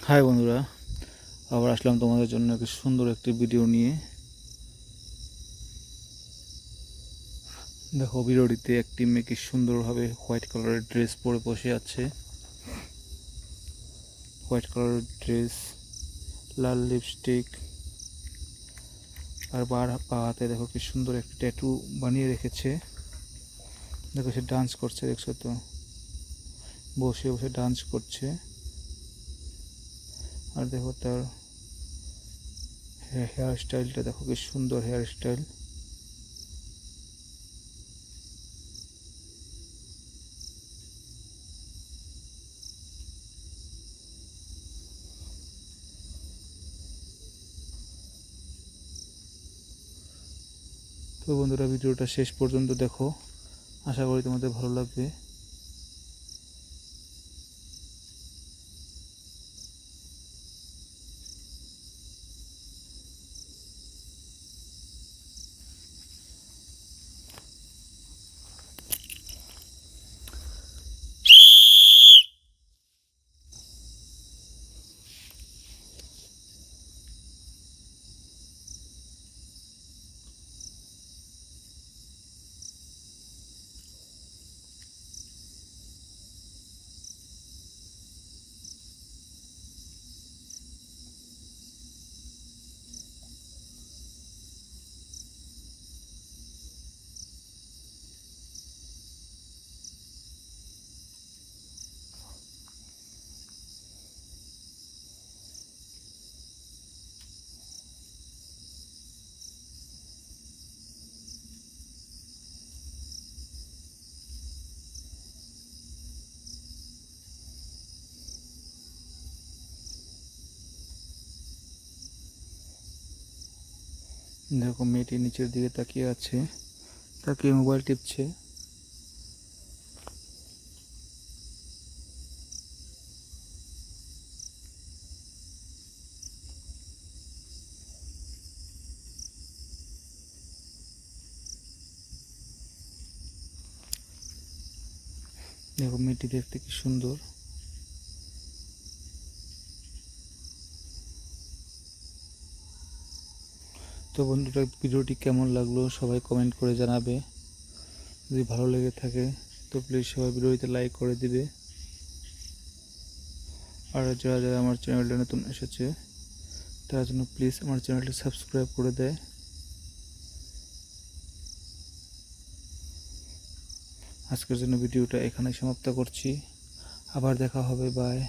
High বন্ধুরা, আবার আসলাম তোমাদের জন্য একটা সুন্দর একটি ভিডিও নিয়ে। দেখো, ভিডিওটিতে একটি মেয়ে কি সুন্দরভাবে হোয়াইট কালারের ড্রেস পরে বসে আছে। হোয়াইট কালারের ড্রেস, লাল লিপস্টিক, আর পা হাতে দেখো কি সুন্দর একটি ট্যাটু বানিয়ে রেখেছে। দেখো সে ডান্স করছে, দেখছো তো, বসে বসে ডান্স করছে। আর দেখো তার হেয়ার স্টাইলটা, দেখো কি সুন্দর হেয়ার স্টাইল। তো বন্ধুরা, ভিডিওটা শেষ পর্যন্ত দেখো, আশা করি তোমাদের ভালো লাগবে। দেখো, মেয়েটি নিচের দিকে তাকিয়ে আছে, তাকিয়ে মোবাইল টিপছে। দেখো মেয়েটি দেখতে কি সুন্দর। তো বন্ধুরা, ভিডিওটি কেমন লাগলো সবাই কমেন্ট করে জানাবে। যদি ভালো লেগে থাকে তো প্লিজ সবাই ভিডিওটিতে লাইক করে দিবে। আর যারা যারা আমার চ্যানেলটা নতুন এসেছে তার জন্য প্লিজ আমার চ্যানেলটি সাবস্ক্রাইব করে দেয়। আজকের জন্য ভিডিওটা এখানেই সমাপ্ত করছি। আবার দেখা হবে, বাই।